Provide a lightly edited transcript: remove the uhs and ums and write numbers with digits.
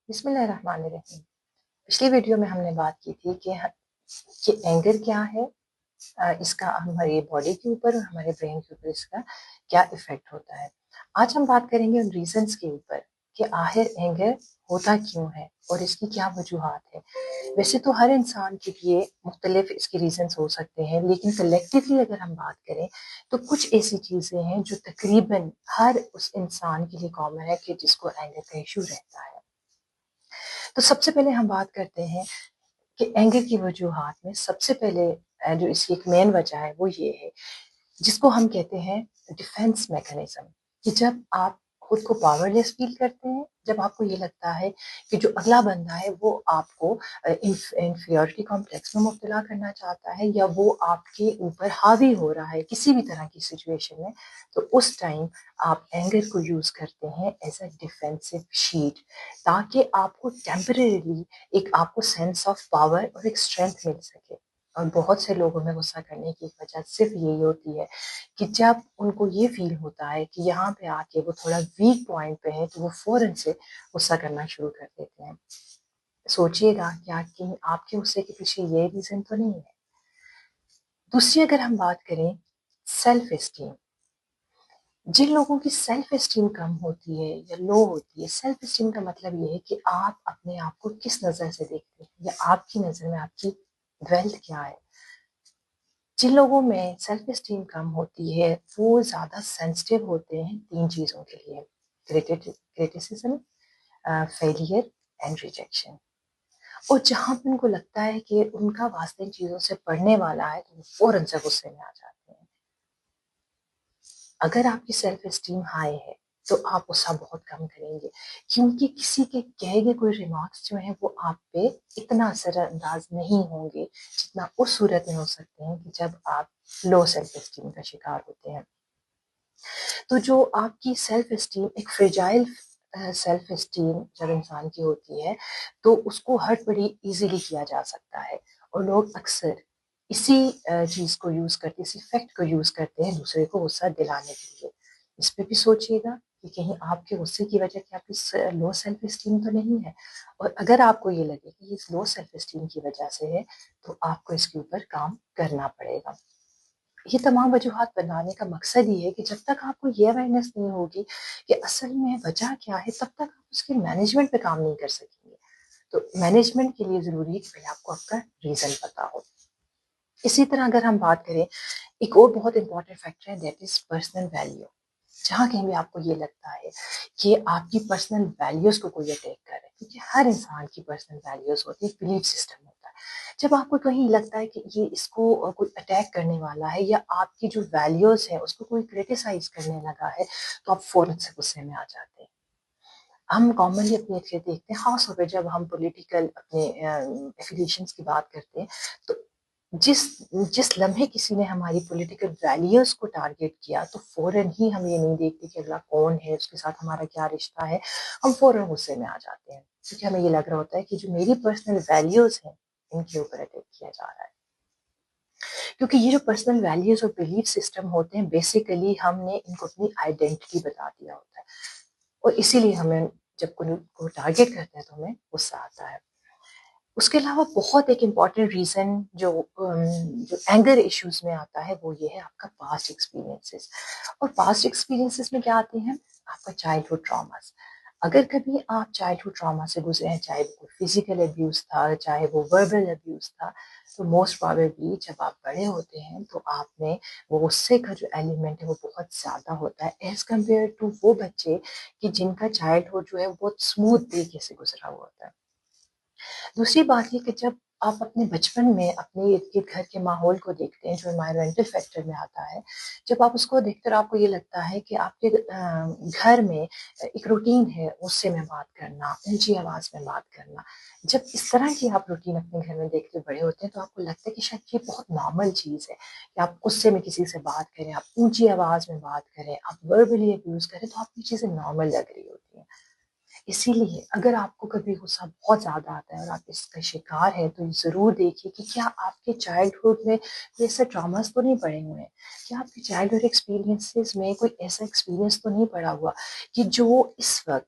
بسم اللہ الرحمن الرحیم۔ پچھلی ویڈیو میں ہم نے بات کی تھی کہ اینگر کیا ہے، اس کا ہماری باڈی کے اوپر اور ہمارے برین کے اوپر اس کا کیا ایفیکٹ ہوتا ہے۔ آج ہم بات کریں گے ان ریزنس کے اوپر کہ آخر اینگر ہوتا کیوں ہے اور اس کی کیا وجوہات ہے۔ ویسے تو ہر انسان کے لیے مختلف اس کے ریزنس ہو سکتے ہیں، لیکن کلیکٹیولی اگر ہم بات کریں تو کچھ ایسی چیزیں ہیں جو تقریباً ہر اس انسان کے لیے کامن ہے کہ جس کو اینگر کا ایشو رہتا ہے۔ تو سب سے پہلے ہم بات کرتے ہیں کہ اینگر کی وجوہات میں سب سے پہلے جو اس کی ایک مین وجہ ہے وہ یہ ہے جس کو ہم کہتے ہیں ڈیفینس میکانزم، کہ جب آپ خود کو پاور لیس فیل کرتے ہیں، جب آپ کو یہ لگتا ہے کہ جو اگلا بندہ ہے وہ آپ کو انفیریورٹی کمپلیکس میں مبتلا کرنا چاہتا ہے یا وہ آپ کے اوپر حاوی ہو رہا ہے کسی بھی طرح کی سچویشن میں، تو اس ٹائم آپ اینگر کو یوز کرتے ہیں ایز اے ڈیفینسو شیلڈ، تاکہ آپ کو ٹیمپریریلی ایک آپ کو سینس آف پاور اور ایک اسٹرینتھ مل سکے۔ اور بہت سے لوگوں میں غصہ کرنے کی وجہ صرف یہی ہوتی ہے کہ جب ان کو یہ فیل ہوتا ہے کہ یہاں پہ آ کے وہ تھوڑا ویک پوائنٹ پہ ہے تو وہ فوراً سے غصہ کرنا شروع کر دیتے ہیں۔ سوچئے گا کہ آپ کے غصے کے پیچھے یہ ریزن تو نہیں ہے۔ دوسری اگر ہم بات کریں سیلف اسٹیم، جن لوگوں کی سیلف اسٹیم کم ہوتی ہے یا لو ہوتی ہے، سیلف اسٹیم کا مطلب یہ ہے کہ آپ اپنے آپ کو کس نظر سے دیکھتے ہیں یا آپ کی نظر میں آپ کی ویلتھ کیا ہے۔ جن لوگوں میں سیلف اسٹیم کم ہوتی ہے وہ زیادہ سینسٹیو ہوتے ہیں تین چیزوں کے لیے: کریٹیسزم، فیلئر اینڈ ریجیکشن۔ اور جہاں پہ ان کو لگتا ہے کہ ان کا واسطہ ان چیزوں سے پڑھنے والا ہے تو وہ فوراً سے غصے میں آ جاتے ہیں۔ اگر آپ کی سیلف اسٹیم ہائی ہے تو آپ غصہ بہت کم کریں گے، کیونکہ کسی کے کہے گئے کوئی ریمارکس جو ہیں وہ آپ پہ اتنا اثر انداز نہیں ہوں گے جتنا اس صورت میں ہو سکتے ہیں کہ جب آپ لو سیلف اسٹیم کا شکار ہوتے ہیں۔ تو جو آپ کی سیلف اسٹیم ایک فریجائل سیلف اسٹیم جب انسان کی ہوتی ہے تو اس کو ہرٹ بڑی ایزیلی کیا جا سکتا ہے، اور لوگ اکثر اسی چیز کو یوز کرتے، اسی فیکٹ کو یوز کرتے ہیں دوسرے کو غصہ دلانے کے لیے۔ اس پہ بھی سوچئے گا کہ کہیں آپ کے غصے کی وجہ کہ آپ کی لو سیلف اسٹیم تو نہیں ہے، اور اگر آپ کو یہ لگے کہ یہ لو سیلف اسٹیم کی وجہ سے ہے تو آپ کو اس کے اوپر کام کرنا پڑے گا۔ یہ تمام وجوہات بنانے کا مقصد یہ ہے کہ جب تک آپ کو یہ اویئرنیس نہیں ہوگی کہ اصل میں وجہ کیا ہے، تب تک آپ اس کے مینجمنٹ پہ کام نہیں کر سکیں گے۔ تو مینجمنٹ کے لیے ضروری ہے کہ پہلے آپ کو آپ کا ریزن پتا ہو۔ اسی طرح اگر ہم بات کریں ایک اور بہت امپورٹنٹ فیکٹر ہے دیٹ از پرسنل ویلیو۔ جہاں کہیں بھی آپ کو یہ لگتا ہے کہ آپ کی پرسنل ویلیوز کو کوئی اٹیک کر رہا ہے، کیونکہ ہر انسان کی پرسنل ویلیوز ہوتی ہے، بلیف سسٹم ہوتا ہے۔ جب آپ کو کہیں لگتا ہے کہ یہ اس کو کوئی اٹیک کرنے والا ہے یا آپ کی جو ویلیوز ہیں اس کو کوئی کریٹیسائز کرنے لگا ہے تو آپ فوراً سے غصے میں آ جاتے ہیں۔ ہم کامنلی اپنے ایکچولی دیکھتے ہیں، خاص طور پہ جب ہم پولیٹیکل اپنے ایفیلیشنس کی بات کرتے ہیں، تو جس لمحے کسی نے ہماری پولیٹیکل ویلیوز کو ٹارگیٹ کیا تو فوراً ہی ہم یہ نہیں دیکھتے کہ اگلا کون ہے، اس کے ساتھ ہمارا کیا رشتہ ہے، ہم فوراً غصے میں آ جاتے ہیں، کیونکہ ہمیں یہ لگ رہا ہوتا ہے کہ جو میری پرسنل ویلیوز ہیں ان کے اوپر اٹیک کیا جا رہا ہے۔ کیونکہ یہ جو پرسنل ویلیوز اور بلیف سسٹم ہوتے ہیں بیسیکلی ہم نے ان کو اپنی آئیڈینٹی بتا دیا ہوتا ہے، اور اسی لیے ہمیں جب کوئی کو ٹارگیٹ کرتے ہیں تو ہمیں غصہ آتا ہے۔ اس کے علاوہ بہت ایک امپورٹنٹ ریزن جو اینگر ایشوز میں آتا ہے وہ یہ ہے آپ کا پاسٹ ایکسپیرینسز۔ اور پاسٹ ایکسپیرینسز میں کیا آتے ہیں؟ آپ کا چائلڈہڈ ٹراماز۔ اگر کبھی آپ چائلڈہڈ ٹراما سے گزرے ہیں، چاہے وہ فزیکل ابیوز تھا، چاہے وہ وربل ابیوز تھا، تو موسٹ پروبیبلی جب آپ بڑے ہوتے ہیں تو آپ میں وہ غصے کا جو ایلیمنٹ ہے وہ بہت زیادہ ہوتا ہے ایز کمپیئر ٹو وہ بچے کہ جن کا چائلڈہڈ جو ہے بہت اسموتھ طریقے سے گزرا ہوا ہوتا ہے۔ دوسری بات یہ کہ جب آپ اپنے بچپن میں اپنے ارد گرد گھر کے ماحول کو دیکھتے ہیں جو انوائرمنٹل فیکٹر میں آتا ہے، جب آپ اس کو دیکھتے ہیں آپ کو یہ لگتا ہے کہ آپ کے گھر میں ایک روٹین ہے غصے میں بات کرنا، اونچی آواز میں بات کرنا۔ جب اس طرح کی آپ روٹین اپنے گھر میں دیکھتے بڑے ہوتے ہیں تو آپ کو لگتا ہے کہ شاید یہ بہت نارمل چیز ہے کہ آپ غصے میں کسی سے بات کریں، آپ اونچی آواز میں بات کریں، آپ وربلی ابیوز کریں، تو آپ کو یہ چیزیں نارمل لگ رہی ہوتی ہیں۔ اسی لیے اگر آپ کو کبھی غصہ بہت زیادہ آتا ہے اور آپ اس کا شکار ہیں تو ضرور دیکھیے کہ کیا آپ کے چائلڈہڈ میں کوئی ایسے ٹراماز تو نہیں پڑے ہوئے ہیں، کیا آپ کے چائلڈہڈ ایکسپیرینسز میں کوئی ایسا ایکسپیرینس تو نہیں پڑا ہوا کہ جو اس وقت